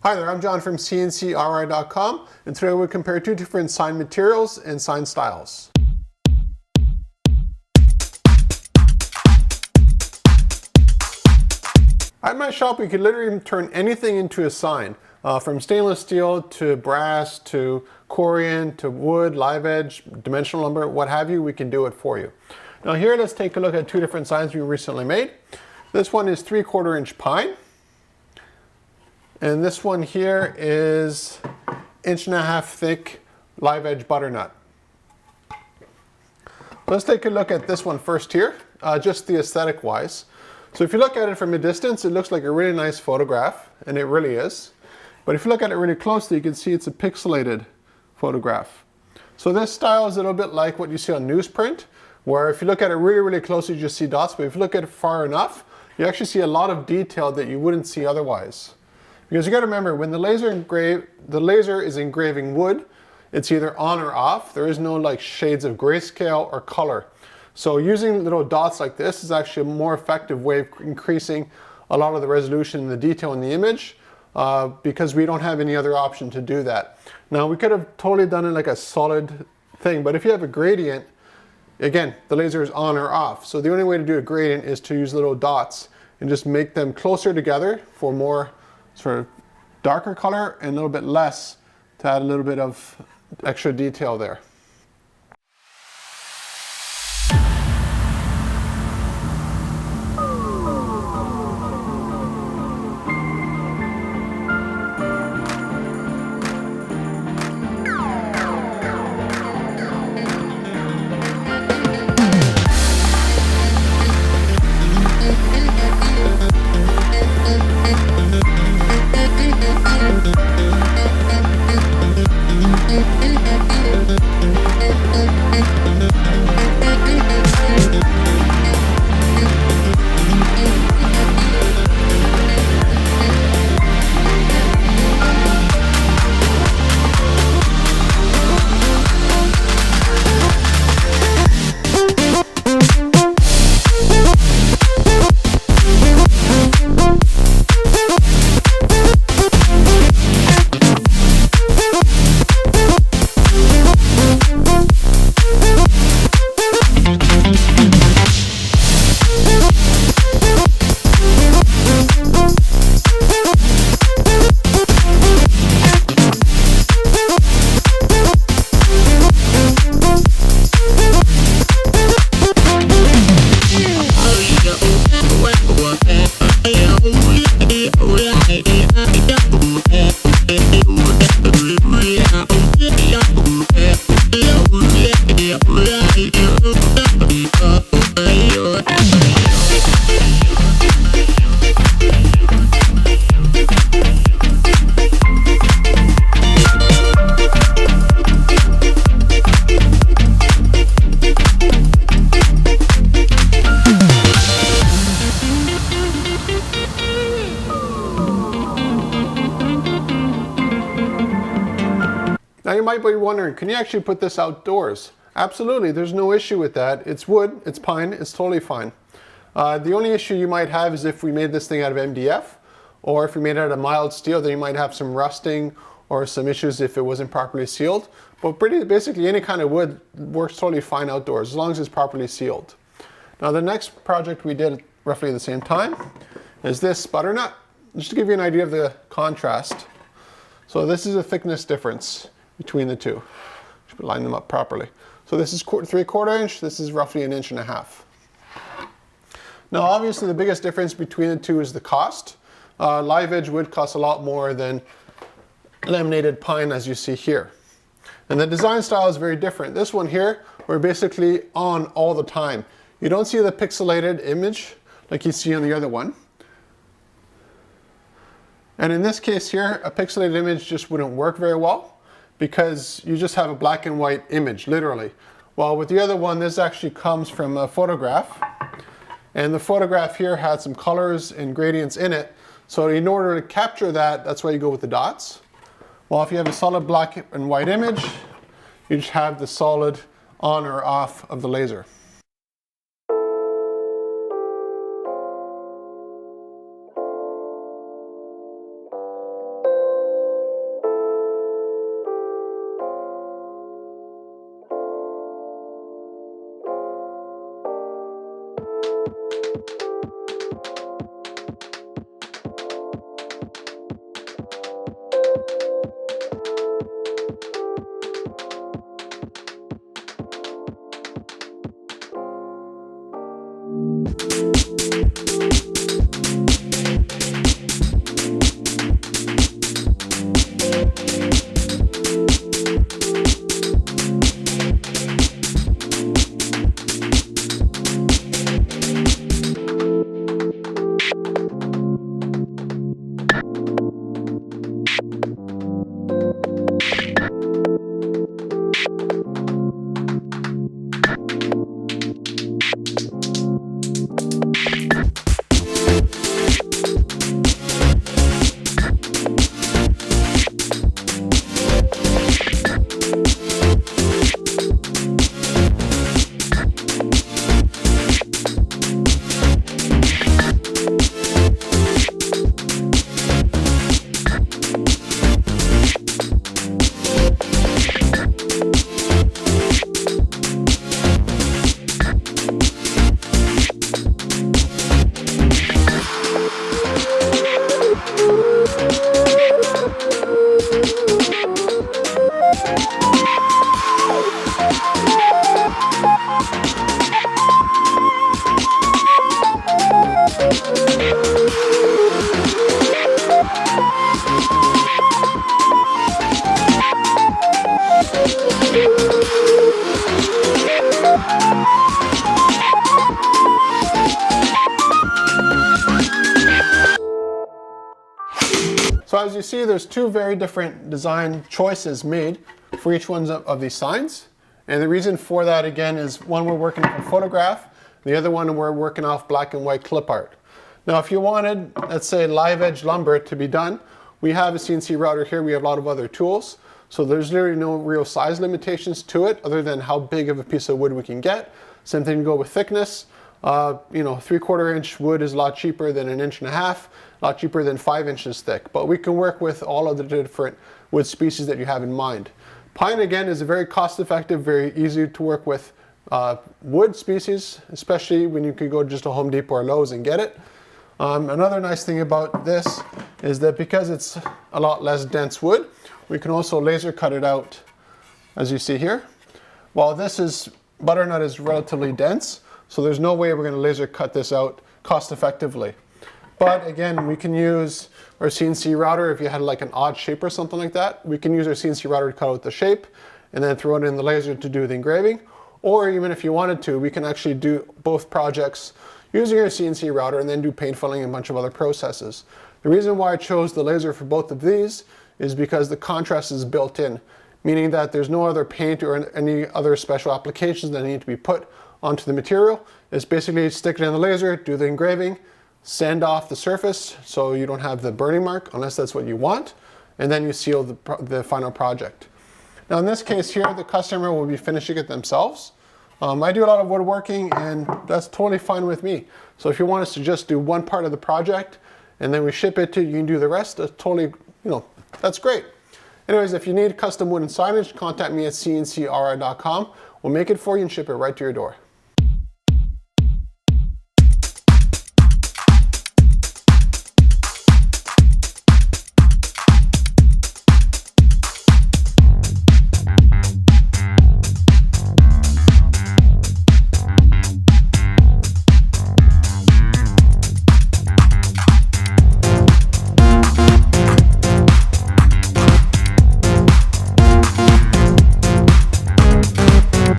Hi there, I'm John from CNCKing.com, and today we'll compare two different sign materials and sign styles. At my shop, we could literally turn anything into a sign, from stainless steel to brass to corian to wood, live edge, dimensional lumber, what have you, we can do it for you. Now here, let's take a look at two different signs we recently made. This one is 3/4 inch pine. And this one here is 1.5 inch thick live edge butternut. Let's take a look at this one first here, just the aesthetic wise. So if you look at it from a distance, it looks like a really nice photograph, and it really is. But if you look at it really closely, you can see it's a pixelated photograph. So this style is a little bit like what you see on newsprint, where if you look at it really, really closely, you just see dots, but if you look at it far enough, you actually see a lot of detail that you wouldn't see otherwise. Because you got to remember, when the laser is engraving wood, it's either on or off. There is no like shades of grayscale or color. So using little dots like this is actually a more effective way of increasing a lot of the resolution and the detail in the image, because we don't have any other option to do that. Now we could have totally done it like a solid thing, but if you have a gradient, again, the laser is on or off. So the only way to do a gradient is to use little dots and just make them closer together for more sort of darker color and a little bit less to add a little bit of extra detail there. Now you might be wondering, can you actually put this outdoors? Absolutely, there's no issue with that. It's wood, it's pine, it's totally fine. The only issue you might have is if we made this thing out of MDF, or if we made it out of mild steel, then you might have some rusting or some issues if it wasn't properly sealed. But basically any kind of wood works totally fine outdoors, as long as it's properly sealed. Now the next project we did roughly at the same time is this butternut, just to give you an idea of the contrast. So this is a thickness difference between the two. Should line them up properly. So this is 3/4 inch, this is roughly 1.5 inches. Now obviously the biggest difference between the two is the cost. Live edge wood costs a lot more than laminated pine, as you see here. And the design style is very different. This one here, we're basically on all the time. You don't see the pixelated image like you see on the other one. And in this case here, a pixelated image just wouldn't work very well, because you just have a black and white image, literally. While with the other one, this actually comes from a photograph. And the photograph here had some colors and gradients in it. So in order to capture that, that's why you go with the dots. Well, if you have a solid black and white image, you just have the solid on or off of the laser. you see, there's two very different design choices made for each one of these signs. And the reason for that, again, is one, we're working off a photograph. The other one, we're working off black and white clip art. Now, if you wanted, let's say, live edge lumber to be done, we have a CNC router here. We have a lot of other tools. So there's literally no real size limitations to it other than how big of a piece of wood we can get. Same thing to go with thickness. You know, 3/4 inch wood is a lot cheaper than 1.5 inches, a lot cheaper than 5 inches thick. But we can work with all of the different wood species that you have in mind. Pine, again, is a very cost-effective, very easy to work with wood species, especially when you can go just to Home Depot or Lowe's and get it. Another nice thing about this is that because it's a lot less dense wood, we can also laser cut it out, as you see here. While butternut is relatively dense, so there's no way we're going to laser cut this out cost effectively. But again, we can use our CNC router. If you had like an odd shape or something like that, we can use our CNC router to cut out the shape and then throw it in the laser to do the engraving. Or even if you wanted to, we can actually do both projects using our CNC router and then do paint filling and a bunch of other processes. The reason why I chose the laser for both of these is because the contrast is built in, meaning that there's no other paint or any other special applications that need to be put onto the material. It's basically stick it in the laser, do the engraving, sand off the surface so you don't have the burning mark unless that's what you want, and then you seal the final project. Now in this case here, the customer will be finishing it themselves. I do a lot of woodworking and that's totally fine with me. So if you want us to just do one part of the project and then we ship it to you, you can do the rest, that's totally, that's great. Anyways, if you need custom wood and signage, contact me at CNCKing.com. We'll make it for you and ship it right to your door.